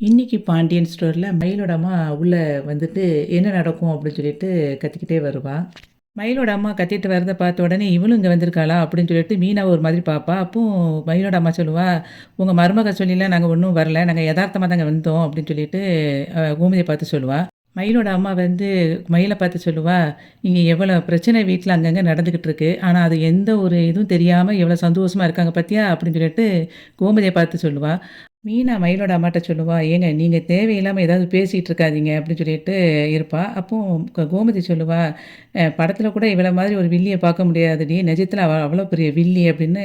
இன்னைக்கு பாண்டியன் ஸ்டோரில் மயிலோட அம்மா உள்ள வந்துட்டு என்ன நடக்கும் அப்படின்னு சொல்லிட்டு கத்திக்கிட்டே வருவா. மயிலோட அம்மா கத்திட்டு வரதை பார்த்த உடனே இவளும் இங்கே வந்திருக்காளா அப்படின்னு சொல்லிட்டு மீனாவை ஒரு மாதிரி பார்ப்பா. அப்போ மயிலோட அம்மா சொல்லுவா, உங்கள் மருமக சொல்லிலாம் நாங்கள் ஒன்றும் வரல, நாங்கள் யதார்த்தமாக தாங்க வந்தோம் அப்படின்னு சொல்லிட்டு கோமதியை பார்த்து சொல்லுவா. மயிலோட அம்மா வந்து மயிலை பார்த்து சொல்லுவா, இங்கே எவ்வளோ பிரச்சனை வீட்டில் அங்கங்கே நடந்துக்கிட்டு இருக்கு, ஆனால் அது எந்த ஒரு இதுவும் தெரியாமல் எவ்வளோ சந்தோஷமாக இருக்காங்க பார்த்தியா அப்படின்னு சொல்லிட்டு கோமதியை பார்த்து சொல்லுவா. மீனா மயிலோட அம்மாட்ட சொல்லுவா, ஏங்க நீங்கள் தேவையில்லாமல் ஏதாவது பேசிகிட்டு இருக்காதீங்க அப்படின்னு சொல்லிட்டு இருப்பா. அப்போ கோமதி சொல்லுவா, படத்தில் கூட இவ்வளோ மாதிரி ஒரு வில்லியை பார்க்க முடியாதுடி, நிஜத்தில் அவ்வளோ பெரிய வில்லி அப்படின்னு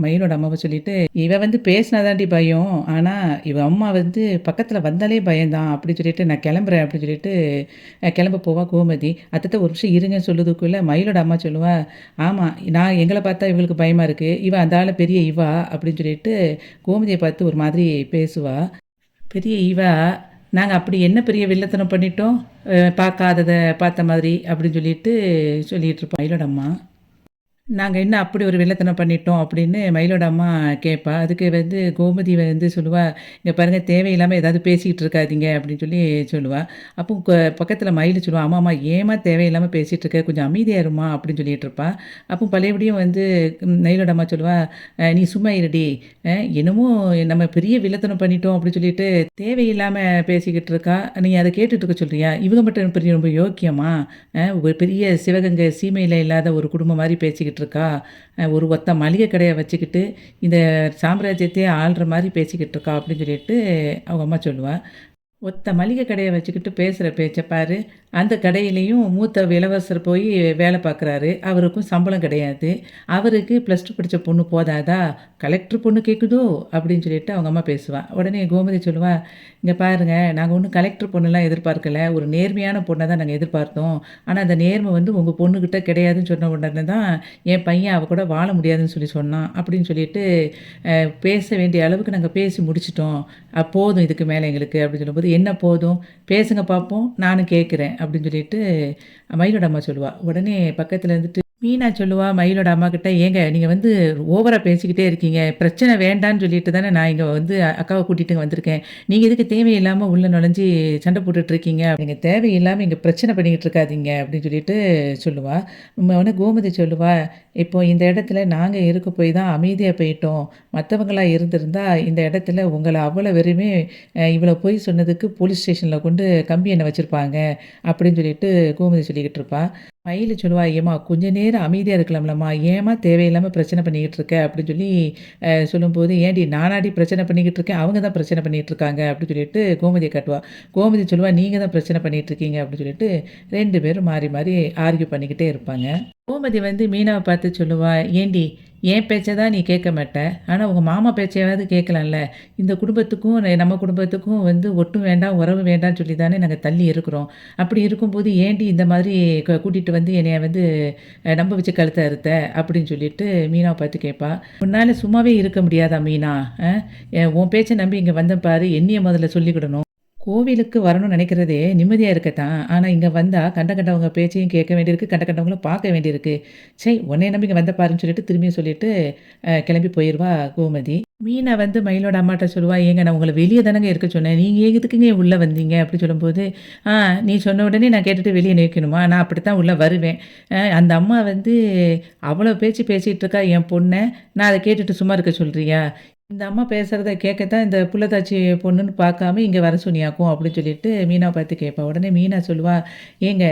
மயிலோட அம்மாவை சொல்லிட்டு, இவ வந்து பேசினாதாண்டி பயம், ஆனால் இவ அம்மா வந்து பக்கத்தில் வந்தாலே பயம்தான் அப்படின்னு சொல்லிட்டு நான் கிளம்புறேன் அப்படின்னு சொல்லிட்டு கிளம்ப போவா கோமதி. அத்தத்தை ஒரு நிமிஷம் இருங்கன்னு சொல்லுறதுக்குள்ளே மயிலோட அம்மா சொல்லுவா, ஆமாம் நான் எங்களை பார்த்தா இவங்களுக்கு பயமாக இருக்குது, இவ அந்த ஆள் பெரிய இவா அப்படின்னு சொல்லிட்டு கோமதியை பார்த்து ஒரு மாதிரி பேசுவா. பெரிய இவா, நாங்கள் அப்படி என்ன பெரிய வில்லத்தனம் பண்ணிட்டோம், பார்க்காததை பார்த்த மாதிரி அப்படின்னு சொல்லிட்டு இருப்போம் மயிலோட அம்மா. நாங்கள் என்ன அப்படி ஒரு வில்லத்தனம் பண்ணிட்டோம் அப்படின்னு மயிலோட அம்மா கேட்பா. அதுக்கு வந்து கோமதி வந்து சொல்லுவா, இங்கே பாருங்கள் தேவையில்லாமல் ஏதாவது பேசிகிட்டு இருக்காதீங்க அப்படின்னு சொல்லுவா. அப்போ பக்கத்தில் மயில் சொல்லுவா, ஆமாம்மா ஏமா தேவையில்லாமல் பேசிகிட்டு இருக்க, கொஞ்சம் அமைதியாக இருமா அப்படின்னு சொல்லிட்டு இருப்பா. அப்போ பழையபடியும் வந்து மயிலோட அம்மா சொல்லுவா, நீ சும்மா இருடி, என்னமோ நம்ம பெரிய வில்லத்தனம் பண்ணிட்டோம் அப்படின்னு சொல்லிட்டு தேவையில்லாமல் பேசிக்கிட்டு இருக்கா, நீ அதை கேட்டுட்டு இருக்க சொல்கிறியா, இவங்க மட்டும் பெரிய ரொம்ப யோக்கியமா, ஒரு பெரிய சிவகங்கை சீமையில் இல்லாத ஒரு குடும்பம் மாதிரி பேசிக்கிட்டு இருக்கா, ஒரு ஒத்த மளிகை கடையை வச்சுக்கிட்டு இந்த சாம்ராஜ்யத்தையே ஆள்ற மாதிரி பேசிக்கிட்டு இருக்கா அப்படின்னு சொல்லிட்டு அவங்க அம்மா சொல்லுவாள். ஒத்த மளிகை கடையை வச்சுக்கிட்டு பேசுகிற பேச்சை பாரு, அந்த கடையிலையும் மூத்த இளவரசர் போய் வேலை பார்க்குறாரு, அவருக்கும் சம்பளம் கிடையாது, அவருக்கு +2 படித்த பொண்ணு போதாதா, கலெக்டர் பொண்ணு கேட்குதோ அப்படின்னு சொல்லிட்டு அவங்க அம்மா பேசுவாள். உடனே கோமதி சொல்லுவா, இங்கே பாருங்கள் நாங்கள் ஒன்றும் கலெக்டர் பொண்ணுலாம் எதிர்பார்க்கல, ஒரு நேர்மையான பொண்ணை தான் நாங்கள் எதிர்பார்த்தோம், ஆனால் அந்த நேர்மை வந்து உங்கள் பொண்ணுக்கிட்ட கிடையாதுன்னு சொன்ன உடனே தான் என் பையன் அவள் கூட வாழ முடியாதுன்னு சொன்னான் அப்படின்னு சொல்லிட்டு பேச வேண்டிய அளவுக்கு நாங்கள் பேசி முடிச்சிட்டோம், போதும் இதுக்கு மேலே எங்களுக்கு அப்படின்னு சொல்லும்போது, என்ன போதும் பேசுங்க பார்ப்போம் நானும் கேட்குறேன் அப்படின்னு சொல்லிட்டு மயிலோட அம்மா சொல்லுவாள். உடனே பக்கத்தில் இருந்துட்டு மீனா சொல்லுவா மயிலோட அம்மா கிட்ட, ஏங்க நீங்கள் வந்து ஓவராக பேசிக்கிட்டே இருக்கீங்க, பிரச்சனை வேண்டான்னு சொல்லிட்டு தானே நான் இங்கே வந்து அக்காவை கூட்டிகிட்டு வந்திருக்கேன், நீங்கள் இதுக்கு தேவையில்லாமல் உள்ளே நுழைஞ்சி சண்டை போட்டுட்ருக்கீங்க, நீங்கள் தேவையில்லாமல் இங்கே பிரச்சனை பண்ணிக்கிட்டு இருக்காதீங்க அப்படின்னு சொல்லிட்டு சொல்லுவாள். உடனே கோமதி சொல்லுவா, இப்போ இந்த இடத்துல நாங்கள் இருக்க போய் தான் அமைதியாக போயிட்டோம், மற்றவங்களாக இருந்திருந்தா இந்த இடத்துல உங்களை அவ்வளோ வெறுமே இவ்வளோ போய் சொன்னதுக்கு போலீஸ் ஸ்டேஷனில் கொண்டு கம்பி எண்ணெய் வச்சுருப்பாங்க அப்படின்னு சொல்லிட்டு கோமதி சொல்லிக்கிட்டு இருப்பா. மயில் சொல்லுவா, ஏமா கொஞ்ச நேரம் அமைதியாக இருக்கலாம்லம்மா, ஏமா தேவையில்லாமல் பிரச்சனை பண்ணிக்கிட்டு இருக்க அப்படின்னு சொல்லி சொல்லும்போது, ஏன்டி நானாடி பிரச்சனை பண்ணிக்கிட்டு இருக்கேன், அவங்க தான் பிரச்சனை பண்ணிகிட்டு இருக்காங்க அப்படின்னு சொல்லிட்டு கோமதியை காட்டுவா. கோமதி சொல்லுவா, நீங்கள் தான் பிரச்சனை பண்ணிகிட்டு இருக்கீங்க அப்படின்னு சொல்லிட்டு 2 பேரும் மாறி மாறி ஆர்கியூ பண்ணிக்கிட்டே இருப்பாங்க. கோமதி வந்து மீனாவை பார்த்து சொல்லுவா, ஏண்டி என் பேச்சை தான் நீ கேட்க மாட்ட, ஆனால் உங்கள் மாமா பேச்சையாவது கேட்கலாம்ல, இந்த குடும்பத்துக்கும் நம்ம குடும்பத்துக்கும் வந்து ஒட்டும் வேண்டாம் உறவு வேண்டாம்னு சொல்லி தானே நாங்கள் தள்ளி இருக்கிறோம், அப்படி இருக்கும்போது ஏண்டி இந்த மாதிரி கூட்டிகிட்டு வந்து என்னைய வந்து நம்ப வச்சு கழுத்தை அறுத்த அப்படின்னு சொல்லிட்டு மீனாவை பார்த்து கேட்பா. உன்னால் சும்மாவே இருக்க முடியாதா மீனா, உன் பேச்சை நம்பி இங்கே வந்த பாரு, என்னைய முதல்ல சொல்லிக்கிடணும், கோவிலுக்கு வரணும்னு நினைக்கிறதே நிம்மதியாக இருக்கத்தான், ஆனால் இங்கே வந்தால் கண்டவங்க பேச்சையும் கேட்க வேண்டியிருக்கு, கண்டவங்களும் பார்க்க வேண்டியிருக்கு, சரி உன்னை நம்பி இங்கே வந்த பாருன்னு சொல்லிட்டு திரும்பியும் சொல்லிட்டு கிளம்பி போயிடுவா கோமதி. மீனா வந்து மயிலோட அம்மாட்ட சொல்லுவா, ஏங்க நான் உங்களை வெளியே தானங்க இருக்க சொன்னேன், நீங்கள் எதுக்குங்க உள்ளே வந்தீங்க அப்படி சொல்லும்போது, நீ சொன்ன உடனே நான் கேட்டுட்டு வெளியே நிற்கணுமா, நான் அப்படித்தான் உள்ளே வருவேன், அந்த அம்மா வந்து அவ்வளோ பேசிகிட்டு இருக்கா என் பொண்ணை, நான் அதை கேட்டுட்டு சும்மா இருக்க சொல்கிறியா, இந்த அம்மா பேசுகிறத கேட்கத்தான் இந்த புள்ளத்தாச்சி பொண்ணுன்னு பார்க்காம இங்கே வர சொன்னியாக்கும் அப்படின்னு சொல்லிட்டு மீனா பார்த்து கேட்பா. உடனே மீனா சொல்லுவா, ஏங்க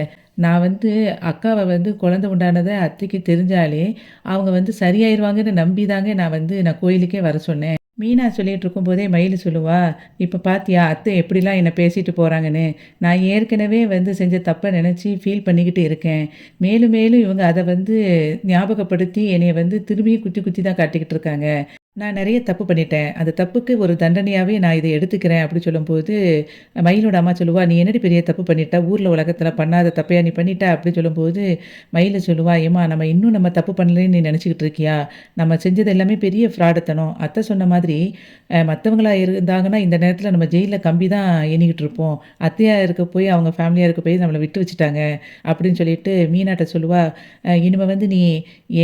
நான் வந்து அக்காவை வந்து குழந்தை உண்டானதை அத்தைக்கு தெரிஞ்சாலே அவங்க வந்து சரியாயிருவாங்கன்னு நம்பி தாங்க நான் கோயிலுக்கே வர சொன்னேன். மீனா சொல்லிகிட்டு இருக்கும்போதே மயில் சொல்லுவா, இப்போ பார்த்தியா அத்தை எப்படிலாம் என்னை பேசிட்டு போகிறாங்கன்னு, நான் ஏற்கனவே வந்து செஞ்ச தப்பை நினச்சி ஃபீல் பண்ணிக்கிட்டு இருக்கேன், மேலும் மேலும் இவங்க அதை வந்து ஞாபகப்படுத்தி என்னை வந்து திரும்பியும் குத்தி குத்தி தான் காட்டிக்கிட்டு இருக்காங்க, நான் நிறைய தப்பு பண்ணிட்டேன், அந்த தப்புக்கு ஒரு தண்டனையாகவே நான் இதை எடுத்துக்கிறேன் அப்படி சொல்லும்போது மயிலோட அம்மா சொல்லுவா, நீ என்னடி பெரிய தப்பு பண்ணிட்டா, ஊரில் உலகத்தில் பண்ணாத தப்பையா நீ பண்ணிட்டா அப்படி சொல்லும்போது மயில் சொல்லுவா, ஏமா நம்ம இன்னும் நம்ம தப்பு பண்ணலன்னு நீ நினச்சிக்கிட்டு இருக்கியா, நம்ம செஞ்சது எல்லாமே பெரிய ஃப்ராடுத்தனம், அத்தை சொன்ன மாதிரி மற்றவங்களாக இருந்தாங்கன்னா இந்த நேரத்தில் நம்ம ஜெயிலில் கம்பி தான் எண்ணிக்கிட்டு இருப்போம், அத்தையாக இருக்க போய் அவங்க ஃபேமிலியாக இருக்க போய் நம்மளை விட்டு வச்சுட்டாங்க அப்படின்னு சொல்லிட்டு மீனாட்ட சொல்லுவா, இனிமேல் வந்து நீ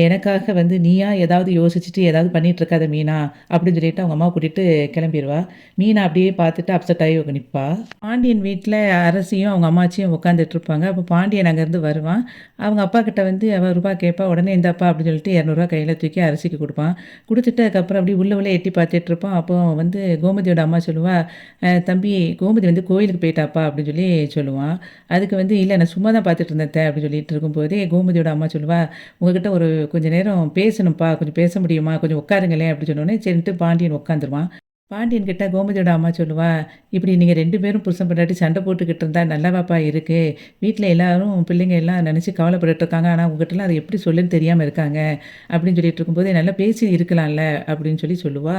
எனக்காக வந்து நீயா ஏதாவது யோசிச்சுட்டு ஏதாவது பண்ணிகிட்டு இருக்காத மீனா, மீனா அப்படின்னு சொல்லிட்டு அவங்க அம்மாவை கூட்டிகிட்டு கிளம்பிடுவா. மீனா அப்படியே பார்த்துட்டு அப்செட் ஆகி நிற்பா. பாண்டியன் வீட்டில் அரசியும் அவங்க அம்மாச்சியும் உட்காந்துட்டு இருப்பாங்க. அப்போ பாண்டியன் அங்கேருந்து வருவான். அவங்க அப்பா கிட்ட வந்து அவள் ரூபா கேட்பா. உடனே இந்தாப்பா அப்படின்னு சொல்லிட்டு 200 கையில் தூக்கி அரசிக்கு கொடுப்பான். கொடுத்துட்டு அதுக்கப்புறம் அப்படியே உள்ள எட்டி பார்த்துட்டு இருப்பான். அப்போ வந்து கோமதியோட அம்மா சொல்லுவா, தம்பி கோமதி வந்து கோயிலுக்கு போயிட்டாப்பா அப்படின்னு சொல்லி சொல்லுவான். அதுக்கு வந்து இல்லை நான் சும்மா தான் பார்த்துட்டு இருந்தேன் அப்படின்னு சொல்லிட்டு இருக்கும்போதே கோமதியோட அம்மா சொல்லுவா, உங்ககிட்ட ஒரு கொஞ்சம் நேரம் பேசணும்ப்பா, கொஞ்சம் பேச முடியுமா, கொஞ்சம் உட்காருங்களேன் அப்படின்னு சொன்னோடனே சரின்ட்டு பாண்டியன் உட்காந்துருவான். பாண்டியன் கிட்ட கோமதியோட அம்மா சொல்லுவா, இப்படி நீங்கள் 2 பேரும் புருஷன் பொண்டாட்டி சண்டை போட்டுக்கிட்டு இருந்தா நல்லாவாப்பா இருக்கு. வீட்டில் எல்லாரும் பிள்ளைங்க எல்லாம் நினச்சி கவலைப்பட்டுட்டு இருக்காங்க. ஆனால் உங்ககிட்டலாம் அதை எப்படி சொல்லுன்னு தெரியாமல் இருக்காங்க அப்படின்னு சொல்லிட்டு இருக்கும்போது நல்லா பேசி இருக்கலாம்ல அப்படின்னு சொல்லி சொல்லுவா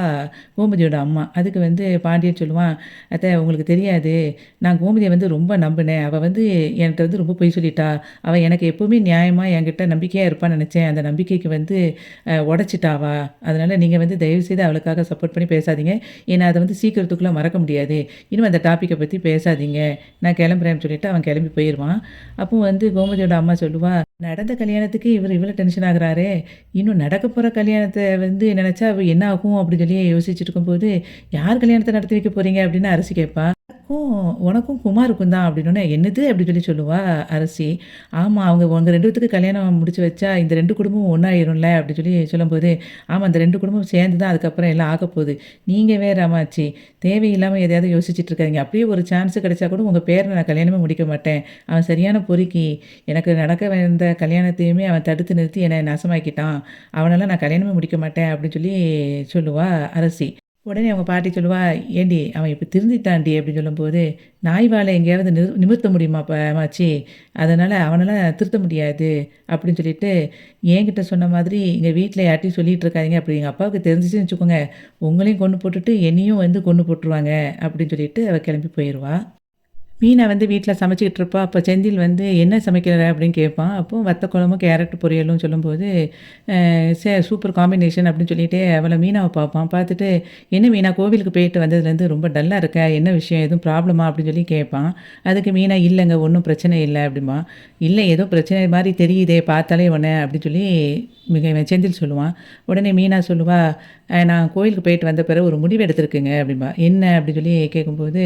கோமதியோட அம்மா. அதுக்கு வந்து பாண்டியன் சொல்லுவான், அத்தை உங்களுக்கு தெரியாது, நான் கோமதியை வந்து ரொம்ப நம்பினேன். அவள் வந்து என்கிட்ட வந்து ரொம்ப பொய் சொல்லிட்டா. அவள் எனக்கு எப்போவுமே நியாயமாக என்கிட்ட நம்பிக்கையாக இருப்பான்னு நினச்சேன். அந்த நம்பிக்கைக்கு வந்து உடச்சிட்டாவா. அதனால் நீங்கள் வந்து தயவுசெய்து அவளுக்காக சப்போர்ட் பண்ணி பேசாதீங்க. ஏன்னா அதை வந்து சீக்கிரத்துக்குள்ளே மறக்க முடியாது. இனிமே அந்த டாப்பிக்கை பற்றி பேசாதீங்க. நான் கிளம்புறேன்னு சொல்லிட்டு அவன் கிளம்பி போயிடுவான். அப்போ வந்து கோமதியோட அம்மா சொல்லுவா, நடந்த கல்யாணத்துக்கு இவர் இவ்வளோ டென்ஷன் ஆகுறாரே, இன்னும் நடக்க போகிற கல்யாணத்தை வந்து நினச்சா என்ன ஆகும் அப்படின்னு சொல்லி யோசிச்சுட்டு இருக்கும்போது, யார் கல்யாணத்தை நடத்தி வைக்க போகிறீங்க அப்படின்னு அரசி கேட்பா. உனக்கும் குமாருக்கும் தான் அப்படின்னோடனே என்னது அப்படி சொல்லி சொல்லுவா அரசி. ஆமாம் அவங்க உங்கள் 2 பேத்துக்கு கல்யாணம் முடிச்சு வச்சா இந்த 2 குடும்பமும் ஒன்றாயிரும்ல அப்படி சொல்லி சொல்லும்போது, ஆமாம் அந்த 2 குடும்பம் சேர்ந்து தான் அதுக்கப்புறம் எல்லாம் ஆகப்போகுது. நீங்கள் வேற அம்மாச்சி தேவையில்லாமல் எதையாவது யோசிச்சுட்டு இருக்காதீங்க. அப்படியே ஒரு சான்ஸ் கிடைச்சா கூட உங்கள் பேரை நான் கல்யாணமே முடிக்க மாட்டேன். அவன் சரியான பொறுக்கி. எனக்கு நடக்க வந்த கல்யாணத்தையுமே அவன் தடுத்து நிறுத்தி என்னை நாசமாக்கிட்டான். அவனால நான் கல்யாணமே முடிக்க மாட்டேன் அப்படின்னு சொல்லி சொல்லுவா அரசி. உடனே அவங்க பாட்டி சொல்லுவா, ஏண்டி அவன் இப்போ திருந்திட்டான்டி அப்படின்னு சொல்லும்போது, நாய் வாலை எங்கேயாவது நிமிர்த்த முடியுமா அம்மாச்சி, அதனால் அவனெல்லாம் திருத்த முடியாது அப்படின்னு சொல்லிட்டு, என்கிட்ட சொன்ன மாதிரி எங்கள் வீட்டில் யார்ட்டையும் சொல்லிகிட்டு இருக்காதீங்க. அப்படி எங்கள் அப்பாவுக்கு தெரிஞ்சிச்சுன்னு வச்சுக்கோங்க, உங்களையும் கொன்று போட்டுட்டு என்னையும் வந்து கொன்று போட்டுருவாங்க அப்படின்னு சொல்லிட்டு அவள் கிளம்பி போயிடுவா. மீனா வந்து வீட்ல சமைச்சுக்கிட்டு இருப்பா. அப்போ செந்தில் வந்து என்ன சமைக்கிற அப்படின்னு கேட்பான். அப்போ வத்த குழம்பும், கேரட் பொரியலும் சொல்லும்போது, சூப்பர் காம்பினேஷன் அப்படின்னு சொல்லிட்டு அவளை மீனாவை பார்ப்பான். பார்த்துட்டு, என்ன மீனா கோவிலுக்கு போயிட்டு வந்ததுலேருந்து ரொம்ப டல்லாக இருக்க, என்ன விஷயம் எதுவும் ப்ராப்ளமா அப்படின்னு சொல்லி கேட்பான். அதுக்கு மீனா இல்லைங்க ஒன்றும் பிரச்சனை இல்லை அப்படிம்பா. இல்லை ஏதோ பிரச்சனை மாதிரி தெரியுதே பார்த்தாலே உன்னை அப்படின்னு சொல்லி இவன் செந்தில் சொல்லுவான். உடனே மீனா சொல்லுவா, நான் கோயிலுக்கு போயிட்டு வந்த பிறகு ஒரு முடிவு எடுத்திருக்குங்க அப்படிம்பா. என்ன அப்படின்னு சொல்லி கேட்கும்போது,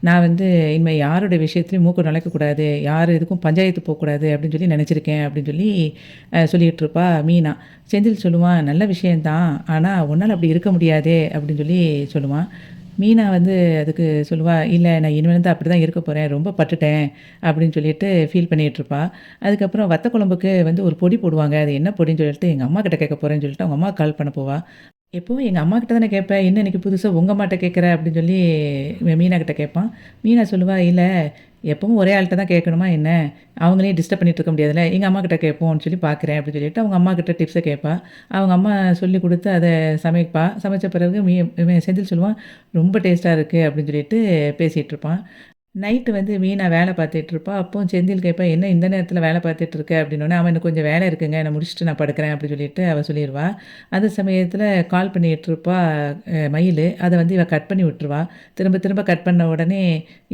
நான் வந்து இனிமேல் யாரோட விஷயத்துலையும் மூக்கு நுழைக்கக்கூடாது, யார் இதுக்கும் பஞ்சாயத்து போகக்கூடாது அப்படின்னு சொல்லி நினச்சிருக்கேன் அப்படின்னு சொல்லி சொல்லிகிட்டு இருப்பா மீனா. செந்தில் சொல்லுவான், நல்ல விஷயந்தான், ஆனால் உன்னால் அப்படி இருக்க முடியாதே அப்படின்னு சொல்லி சொல்லுவான். மீனா வந்து அதுக்கு சொல்லுவா, இல்லை நான் இனிமேல் அப்படி தான் இருக்க போகிறேன், ரொம்ப பட்டுட்டேன் அப்படின்னு சொல்லிட்டு ஃபீல் பண்ணிகிட்ருப்பா. அதுக்கப்புறம் வத்த குழம்புக்கு வந்து ஒரு பொடி போடுவாங்க, அது என்ன பொடின்னு சொல்லிட்டு எங்கள் அம்மா கிட்ட கேட்க போகிறேன்னு சொல்லிட்டு அவங்க அம்மா கால் பண்ண போவா. எப்பவும் எங்க அம்மாகிட்ட தானே கேட்பேன். என்ன இன்னைக்கு புதுசா உங்க அம்மாட்ட கேட்குற? அப்படின்னு சொல்லி மீனா கிட்ட கேட்பான். மீனா சொல்லுவா, இல்ல எப்பவும் ஒரே ஆள்ட்ட தான் கேட்கணுமா என்ன? அவங்களையும் டிஸ்டர்ப் பண்ணிட்டு இருக்க முடியாதுல்ல. எங்க அம்மாகிட்ட கேட்போம்னு சொல்லி பார்க்குறேன் அப்படின்னு சொல்லிட்டு அவங்க அம்மாகிட்ட டிப்ஸ கேட்பா. அவங்க அம்மா சொல்லிக் குடுத்து அத சமைப்பா. சமைச்ச பிறகு இவன் செந்தில் சொல்லுவான், ரொம்ப டேஸ்ட்டா இருக்கு அப்படின்னு சொல்லிட்டு பேசிட்டு இருப்பான். நைட்டு வந்து மீனா வேலை பார்த்துட்ருப்பா. அப்போ செந்தில் கேட்பா, "என்ன இந்த நேரத்தில வேலை பார்த்துட்டு இருக்க?" அப்படின்னோனே, "அவன் எனக்கு கொஞ்சம் வேலை இருக்குங்க. நான் முடிச்சுட்டு நான் படுக்கிறேன்." அப்படி சொல்லிட்டு அவ சொல்லிருவா. அந்த சமயத்தில கால் பண்ணிட்டுருப்பா மயிலு. அத வந்து இவ கட் பண்ணி விட்டுருவா. திரும்ப திரும்ப கட் பண்ண உடனே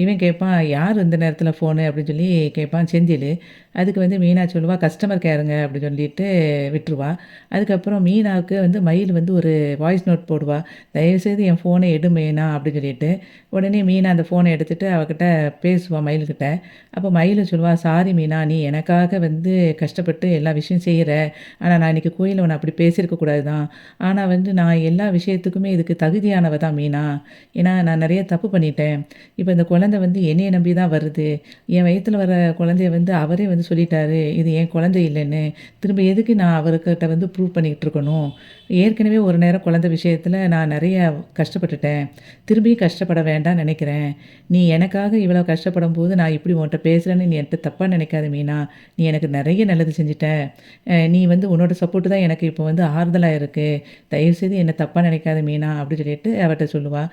இவன் கேட்பான், "யார் இந்த நேரத்தில ஃபோனு?" அப்படின்னு சொல்லி கேட்பான் செந்திலு. அதுக்கு வந்து மீனா சொல்லுவா, "கஸ்டமர் கேருங்க." அப்படி சொல்லிட்டு விட்டுருவா. அதுக்கப்புறம் மீனாவுக்கு வந்து மயில் வந்து ஒரு வாய்ஸ் நோட் போடுவா. "தயவுசெய்து என் ஃபோனை எடு மீனா." அப்படின்னு சொல்லிட்டு. உடனே மீனா அந்த ஃபோனை எடுத்துட்டு அவகிட்ட பேசுவா மயில்கிட்ட. அப்போ மயிலும் சொல்லுவா, "சாரி மீனா, நீ எனக்காக வந்து கஷ்டப்பட்டு எல்லா விஷயம் செய்ற. ஆனா நான் இன்னைக்கு கோயில்ல உன்ன அப்படி பேசியிருக்க கூடாது தான். ஆனா வந்து நான் எல்லா விஷயத்துக்குமே இதுக்கு தகுதியானவ தான் மீனா. ஏன்னா நான் நெறைய தப்பு பண்ணிட்டேன். இப்ப இந்த குழந்தை வந்து என்னைய நம்பி தான் வருது. என் வயித்துல வர குழந்தைய வந்து அவரே வந்து சொல்லிட்டாரு, இது என் குழந்தை இல்லைன்னு. திரும்ப எதுக்கு நான் அவருக்கிட்ட வந்து ப்ரூவ் பண்ணிக்கிட்டு இருக்கணும்? ஏற்கனவே ஒரு நேரம் குழந்தை விஷயத்துல நான் நெறைய கஷ்டப்பட்டுட்டேன். திரும்பியும் கஷ்டப்பட வேண்டாம்னு நெனைக்கிறேன். நீ எனக்காக இவ்வளோ கஷ்டப்படும்போது நான் இப்படி உன்ட்ட பேசுறேன்னு நீ என்ட்ட தப்பா நினைக்காத மீனா. நீ எனக்கு நெறைய நல்லது செஞ்சுட்ட. நீ வந்து உன்னோட சப்போர்ட் தான் எனக்கு இப்போ வந்து ஆறுதலா இருக்கு. தயவுசெய்து என்ன தப்பா நினைக்காத மீனா அப்படி சொல்லிட்டு அவட்ட சொல்லுவா.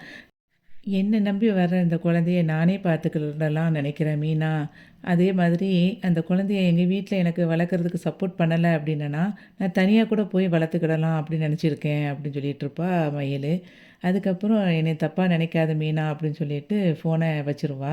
என்ன நம்பி வர்ற இந்த குழந்தைய நானே பார்த்துக்கிடலாம் நினைக்கிறேன் மீனா. அதே மாதிரி அந்த குழந்தைய எங்கள் வீட்டில் எனக்கு வளர்க்குறதுக்கு சப்போர்ட் பண்ணலை அப்படின்னனா, நான் தனியாக கூட போய் வளர்த்துக்கிடலாம் அப்படின்னு நினச்சிருக்கேன் அப்படின்னு சொல்லிகிட்ருப்பா மயில். அதுக்கப்புறம் என்னை தப்பாக நினைக்காத மீனா அப்படின்னு சொல்லிட்டு ஃபோனை வச்சுருவா.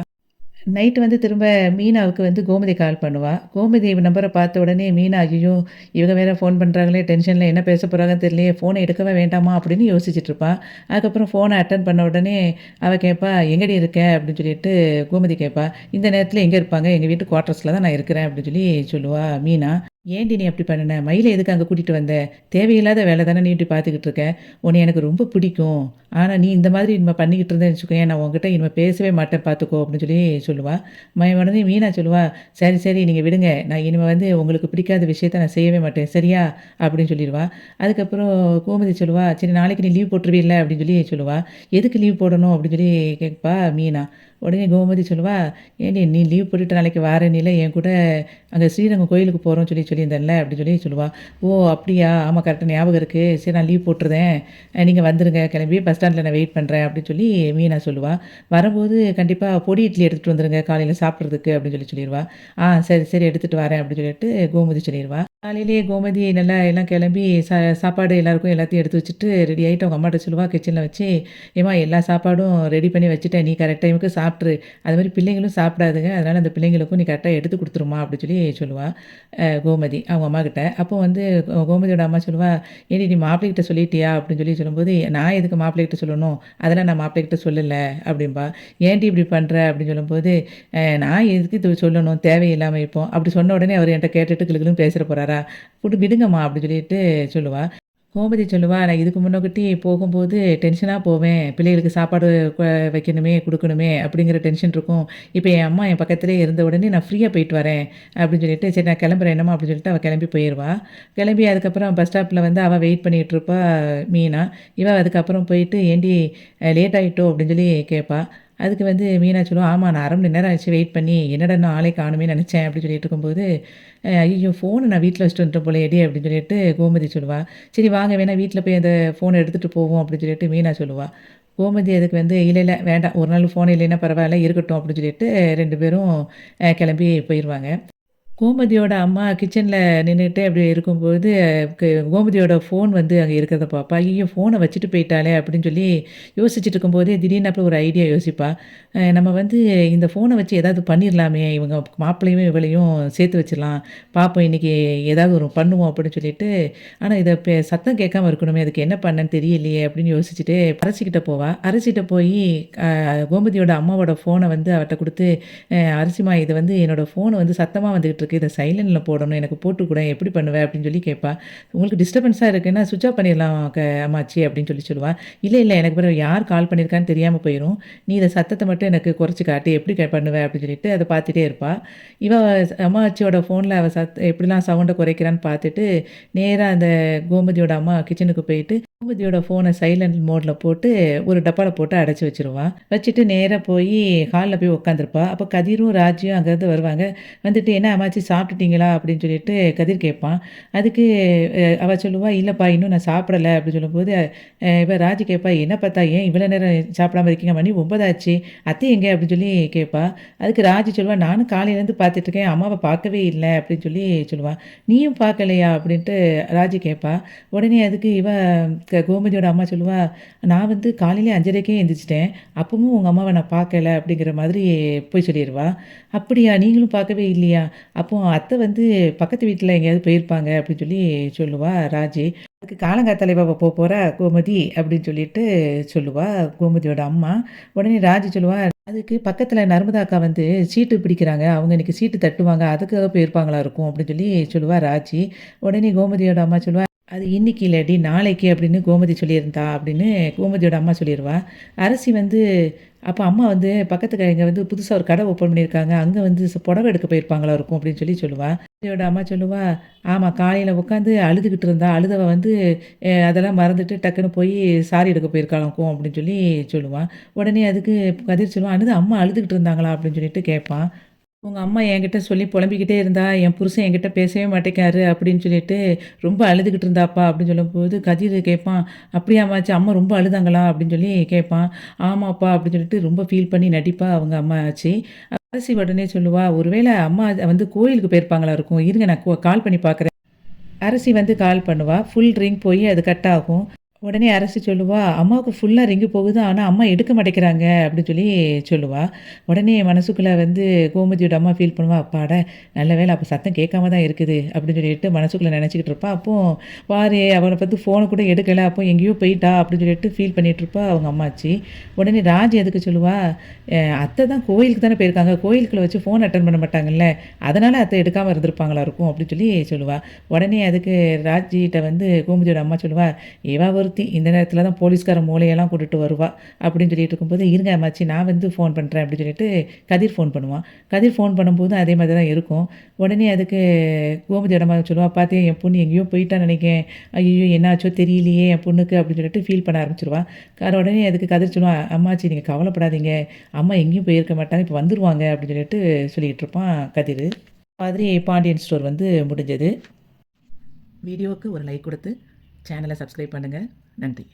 நைட்டு வந்து திரும்ப மீனாவுக்கு வந்து கோமதி கால் பண்ணுவா. கோமதி நம்பர பார்த்த உடனே மீனா, "ஐயய்யோ! இவங்க வேற ஃபோன் பண்றாங்களே! டென்ஷன்ல என்ன பேச போறாங்கன்னு தெரியலையே! ஃபோன எடுக்கவா வேண்டாமா?" அப்படின்னு யோசிச்சுட்டு இருப்பா. அதுக்கப்புறம் ஃபோன அட்டெண்ட் பண்ண உடனே அவ கேட்பா, "எங்கடி இருக்க?" அப்படின்னு சொல்லிட்டு கோமதி கேட்பா. "இந்த நேரத்தில எங்க இருப்பாங்க? எங்க வீட்டு குவார்ட்டர்ஸ்ல தான் நான் இருக்கிறேன்." அப்படின்னு சொல்லி சொல்லுவா மீனா. "ஏன்டி நீ அப்படி பண்ணுன? மயில எதுக்கு அங்க கூட்டிட்டு வந்த? தேவையில்லாத வேல தானே நீ இப்படி பார்த்துக்கிட்டு இருக்க. உன்னைய எனக்கு ரொம்ப பிடிக்கும். ஆனா நீ இந்த மாதிரி இனிமே பண்ணிக்கிட்டு இருந்தேன்னு வச்சுக்கோயேன், நான் உன்கிட்ட இனிமே பேசவே மாட்டேன் பார்த்துக்கோ." அப்படின்னு சொல்லி சொல்லுவா. உடனே மீனா சொல்லுவா, "சரி, சரி நீங்க விடுங்க. நான் இனிமே வந்து உங்களுக்கு பிடிக்காத விஷயத்த நான் செய்யவே மாட்டேன். சரியா?" அப்படின்னு சொல்லிருவா. அதுக்கப்புறம் கோமதி சொல்லுவா, "சரி நாளைக்கு நீ லீவ் போட்டுருவீல்ல?" அப்படின்னு சொல்லி சொல்லுவா. "எதுக்கு லீவ் போடணும்?" அப்படின்னு சொல்லி கேட்பா மீனா. உடனே கோமதி சொல்லுவா, "ஏன்டி நீ லீவ் போட்டுட்டு நாளைக்கு வாரேன்னில என் கூட அங்க ஸ்ரீரங்கம் கோயிலுக்கு போறோம்னு சொல்லியிருந்தேன்ல." அப்படின்னு சொல்லி சொல்லுவா. "ஓ! அப்படியா? ஆமா கரெக்ட்டா ஞாபகம் இருக்கு. சரி நான் லீவ் போட்டுருதேன். நீங்க வந்துருங்க கிளம்பி பஸ் ஸ்டாண்ட்ல நான் வெயிட் பண்றேன்." அப்படின்னு சொல்லி மீனா சொல்லுவா. "வரும்போது கண்டிப்பா பொடி இட்லி எடுத்துட்டு வந்துருங்க காலையில சாப்பிடுறதுக்கு." அப்படின்னு சொல்லிருவா. சரி, சரி எடுத்துட்டு வரேன்." அப்படின்னு சொல்லிட்டு கோமதி சொல்லிருவா. காலையிலேயே கோமதி நல்லா எல்லாம் கிளம்பி சாப்பாடு எல்லாருக்கும் எல்லாத்தையும் எடுத்து வச்சுட்டு ரெடி ஆயிட்டு அவங்க அம்மாட்ட சொல்லுவா கிச்சன்ல வச்சு, "ஏம்மா எல்லா சாப்பாடும் ரெடி பண்ணி வச்சுட்டேன். நீ கரெக்ட் டைமுக்கு சாப்பிட்ரு. அதுமாரி பிள்ளைங்களும் சாப்பிடாதுங்க. அதனால அந்த பிள்ளைங்களுக்கும் நீ கரெக்ட்டா எடுத்து குடுத்துருமா." அப்படின்னு சொல்லி சொல்லுவா. கோமதி அவங்க அம்மாகிட்ட. அப்போ வந்து கோமதியோட அம்மா சொல்லுவா, "ஏன்டி நீ மாப்பிள்ளைகிட்ட சொல்லிட்டியா?" அப்படின்னு சொல்லி சொல்லும்போது, "நான் எதுக்கு மாப்பிள்ளைகிட்ட சொல்லணும்? அதெல்லாம் நான் மாப்பிள்ளைகிட்ட சொல்லல." அப்படிம்பா. "ஏன்டி இப்படி பண்ற?" அப்படின்னு சொல்லும்போது, நான் எதுக்கு இது சொல்லணும்? தேவையில்லாம இப்போ." அப்படி சொன்ன உடனே அவரு என்ட்ட கேட்டுட்டு கிளுகிளுன்னு பேசிற போறாரா? விடுங்கம்மா." அப்படி சொல்லிட்டு சொல்லுவா. கோமதி சொல்லுவா, "நான் இதுக்கு முன்னக்கூட்டி போகும்போது டென்ஷனா போவேன். பிள்ளைகளுக்கு சாப்பாடு கொ வைக்கணுமே, குடுக்கணுமே அப்படிங்கிற டென்ஷன் இருக்கும். இப்ப என் அம்மா என் பக்கத்திலேயே இருந்த உடனே நான் ஃப்ரீயா போயிட்டு வரேன்." அப்படின்னு சொல்லிட்டு, "சரி நான் கிளம்புறேன் என்னம்மா" அப்படின்னு சொல்லிட்டு அவ கிளம்பி போயிருவா. கிளம்பி அதுக்கப்புறம் பஸ் ஸ்டாப்ல வந்து அவ வெயிட் பண்ணிட்டு இருப்பா மீனா. இவ அதுக்கப்புறம் போயிட்டு, "ஏன்டி லேட் ஆயிட்டோ?" அப்படின்னு சொல்லி கேட்பா. அதுக்கு வந்து மீனா சொல்லுவா, "ஆமா நான் 1/2 மணி நேரம் ஆச்சு வெயிட் பண்ணி. என்னடா இன்னும் ஆளே காணுமேன்னு நெனச்சேன்." அப்படின்னு சொல்லிட்டு இருக்கும்போது, "ஐய்யய்யோ! ஃபோன நான் வீட்ல வச்சுட்டு வந்துட்டேன் போலயேடி" அப்படின்னு சொல்லிட்டு கோமதி சொல்லுவா. "சரி வாங்க வேணா வீட்ல போய் அந்த ஃபோன எடுத்துட்டு போவோம்." அப்படின்னு சொல்லிட்டு மீனா சொல்லுவா. கோமதி அதுக்கு வந்து, "இல்ல, இல்ல வேண்டாம். ஒரு நாள் ஃபோன் இல்லைன்னா பரவால்ல இருக்கட்டும்." அப்படின்னு சொல்லிட்டு 2 பேரும் கிளம்பி போயிருவாங்க. கோமதியோட அம்மா கிச்சன்ல நின்னுட்டு அப்படி இருக்கும்போது, கோமதியோட ஃபோன் வந்து அங்க இருக்கிறத பாப்பா. "ஐயய்யோ! ஃபோன வச்சுட்டு போயிட்டாளே!" அப்படின்னு சொல்லி யோசிச்சுட்டு இருக்கும்போதே, திடீர்னு அப்புறம் ஒரு ஐடியா யோசிப்பா. நம்ம வந்து இந்த ஃபோன வச்சு ஏதாவது பண்ணிர்லாமே! இவங்க மாப்பிள்ளையும் இவளையும் சேர்த்து வச்சிரலாம். பார்ப்போம் இன்னைக்கு ஏதாவது ஒரு பண்ணுவோம்." அப்படின்னு சொல்லிட்டு, ஆனா இத சத்தம் கேட்காம இருக்கணுமே! அதுக்கு என்ன பண்ணன்னு தெரியலையே! அப்படின்னு யோசிச்சுட்டு அரசிகிட்ட போவா. அரசிட்ட போயி கோமதியோட அம்மாவோட ஃபோன வந்து அவட்ட குடுத்து, "அரிசிம்மா இது வந்து என்னோட ஃபோன் வந்து சத்தமா வந்துகிட்டு இருக்கு. இத சைலன்ட்ல போடணும். எனக்கு போட்டு குடேன். எப்படி பண்ணுவ?" அப்படின்னு சொல்லி கேட்பா. "உங்களுக்கு டிஸ்டர்பன்ஸா இருக்குன்னா ஸ்விட்ச் ஆஃப் பண்ணிடலாம் அம்மாச்சி" அப்படின்னு சொல்லி சொல்லுவா. "இல்ல, இல்ல எனக்கு பிறகு யார் கால் பண்ணியிருக்கான்னு தெரியாம போயிரும். நீ இத சத்தத்த மட்டும் எனக்கு குறைச்சு காட்டு. எப்படி பண்ணுவ?" அப்படின்னு சொல்லிட்டு அத பார்த்துட்டே இருப்பா. இவ அம்மாச்சியோட ஃபோன்ல அவ எப்படிலாம் சவுண்ட குறைக்கிறான்னு பார்த்துட்டு, நேரா அந்த கோமதியோட அம்மா கிச்சனுக்கு போயிட்டு, கோமதியோட ஃபோன சைலன்ட் மோட்ல போட்டு ஒரு டப்பால போட்டு அடைச்சு வச்சுருவா. வச்சுட்டு நேரா போயி ஹால்ல போய் உட்காந்துருப்பா. அப்ப கதிரும், ராஜியும் அங்கருந்து வருவாங்க. வந்துட்டு, "என்ன அம்மாச்சி சாப்பிட்டுட்டீங்களா?" அப்படின்னு சொல்லிட்டு கதிர் கேட்பான். அதுக்கு அவ சொல்லுவா, "இல்லப்பா இன்னும் நான் சாப்பிடல." அப்படின்னு சொல்லும்போது, இவ ராஜி கேட்பா, "என்ன பாத்தா ஏன் இவ்வளோ நேரம் சாப்பிடாம இருக்கீங்க? மணி 9 ஆச்சு. அத்தை எங்க?" அப்படின்னு சொல்லி கேட்பா. அதுக்கு ராஜி சொல்லுவா, "நானும் காலையிலேருந்து பார்த்துட்டுருக்கேன். அம்மாவ பார்க்கவே இல்ல." அப்படின்னு சொல்லி சொல்லுவா. "நீயும் பார்க்கலையா?" அப்படின்ட்டு ராஜி கேட்பா. உடனே அதுக்கு இவ கோமதியோட அம்மா சொல்லுவா, "நான் வந்து காலையிலே 5:30க்கே எந்திரிச்சுட்டேன். அப்பவும் உங்க அம்மாவ நான் பார்க்கல." அப்படிங்கிற மாதிரி போய் சொல்லிருவா. "அப்படியா? நீங்களும் பார்க்கவே இல்லையா? அப்போ அத்தை வந்து பக்கத்து வீட்ல எங்கேயாவது போயிருப்பாங்க." அப்படின்னு சொல்லி சொல்லுவா ராஜி. அதுக்கு "காலங்காத்தால இவ போறா கோமதி." அப்படின்னு சொல்லிட்டு சொல்லுவா கோமதியோட அம்மா. உடனே ராஜி சொல்லுவா, "அதுக்கு பக்கத்துல நர்மதா அக்கா வந்து சீட்டு பிடிக்கிறாங்க. அவங்க இன்னைக்கு சீட்டு தட்டுவாங்க. அதுக்காக போயிருப்பாங்களா இருக்கும்." அப்படின்னு சொல்லி சொல்லுவா ராஜி. உடனே கோமதியோட அம்மா சொல்லுவா, "அது இன்னைக்கு இல்லடி நாளைக்கு." அப்படின்னு கோமதி சொல்லியிருந்தா அப்படின்னு கோமதியோட அம்மா சொல்லிருவா. அரசி வந்து அப்ப அம்மா வந்து பக்கத்து கடைங்க வந்து புதுசா ஒரு கடை ஓப்பன் பண்ணியிருக்காங்க. அங்க வந்து புடவ எடுக்க போயிருப்பாங்களா இருக்கும் அப்படின்னு சொல்லி சொல்லுவா. கோமதியோட அம்மா சொல்லுவா, "ஆமா காலையில உட்காந்து அழுதுகிட்டு இருந்தா. அழுதவ வந்து அதெல்லாம் மறந்துட்டு டக்குன்னு போய் சாரி எடுக்க போயிருக்காளாக்கும்." அப்படின்னு சொல்லி சொல்லுவா. உடனே அதுக்கு கதிர் சொல்லுவான், "என்னது அம்மா அழுதுகிட்டு இருந்தாங்களா?" அப்படின்னு சொல்லிட்டு கேட்பான். "உங்க அம்மா என்கிட்ட சொல்லி புலம்பிக்கிட்டே இருந்தா, என் புருஷன் என்கிட்ட பேசவே மாட்டேங்கிறாரு." அப்படின்னு சொல்லிட்டு ரொம்ப அழுதுகிட்டு இருந்தாப்பா அப்படின்னு சொல்லும்போது, கதிர் கேட்பான், "அப்படியாம்மாச்சி அம்மா ரொம்ப அழுதாங்களா?" அப்படின்னு சொல்லி கேட்பான். "ஆமாப்பா" அப்படின்னு சொல்லிட்டு ரொம்ப ஃபீல் பண்ணி நடிப்பா அவங்க அம்மாச்சி. அரசி உடனே சொல்லுவா, "ஒருவேளை அம்மா வந்து கோயிலுக்கு போயிருப்பாங்களா இருக்கும். இருங்க நான் கால் பண்ணி பார்க்குறேன்." அரசி வந்து கால் பண்ணுவா. ஃபுல் ரிங் போய் அது கட் ஆகும். உடனே அரசி சொல்லுவா, "அம்மாவுக்கு ஃபுல்லா ரிங்கு போகுது. ஆனா, அம்மா எடுக்க மாட்டேங்கிறாங்க." அப்படின்னு சொல்லி சொல்லுவா. உடனே மனசுக்குள்ள வந்து கோமதியோட அம்மா ஃபீல் பண்ணுவா, "அப்பாடா! நல்ல வேளை அப்ப சத்தம் கேட்காம தான் இருக்குது." அப்படின்னு சொல்லிட்டு மனசுக்குள்ள நெனச்சுக்கிட்டு இருப்பா. அப்போ பாரு அவள பார்த்து ஃபோன கூட எடுக்கல. அப்போ எங்கேயோ போயிட்டா அப்படின்னு சொல்லிட்டு ஃபீல் பண்ணிட்டு இருப்பா அவங்க அம்மாச்சி. உடனே ராஜி எதுக்கு சொல்லுவா, அத்தை தான் கோயிலுக்கு தானே போயிருக்காங்க. கோயிலுக்குள்ள வச்சு ஃபோன் அட்டெண்ட் பண்ண மாட்டாங்கல்ல. அதனால அத்தை எடுக்காம இருந்திருப்பாங்களா இருக்கும்." அப்படின்னு சொல்லி சொல்லுவா. உடனே அதுக்கு ராஜிட்ட வந்து கோமதியோட அம்மா சொல்லுவா, "இவ ஒருத்தி இந்த நேரத்தில தான் போலீஸ்கார மூளையெல்லாம் கூட்டிட்டு வருவா." அப்படின்னு சொல்லிட்டு இருக்கும்போது, "இருங்க அம்மாச்சி நான் வந்து ஃபோன் பண்றேன்." அப்படின்னு சொல்லிட்டு கதிர் ஃபோன் பண்ணுவான். கதிர் ஃபோன் பண்ணும்போது அதே மாதிரி தான் இருக்கும். உடனே அதுக்கு கோமதியோட அம்மா சொல்லுவா, "பாத்தியா என் பொண்ணு எங்கேயோ போயிட்டான்னு நெனைக்கேன். ஐய்யய்யோ! என்னாச்சோ தெரியலையே என் பொண்ணுக்கு." அப்படின்னு சொல்லிட்டு ஃபீல் பண்ண ஆரம்பிச்சுருவா. உடனே அதுக்கு கதிர் சொல்லுவான், "அம்மாச்சி நீங்க கவலைப்படாதீங்க. அம்மா எங்கேயும் போயிருக்க மாட்டாங்க. இப்ப வந்துருவாங்க." அப்படின்னு சொல்லிட்டு சொல்லிட்டு இருப்பான் கதிரு. மாதிரி பாண்டியன் ஸ்டோர் வந்து முடிஞ்சது. வீடியோவுக்கு ஒரு லைக் கொடுத்து சேனலை சப்ஸ்கிரைப் பண்ணுங்கள். நன்றி.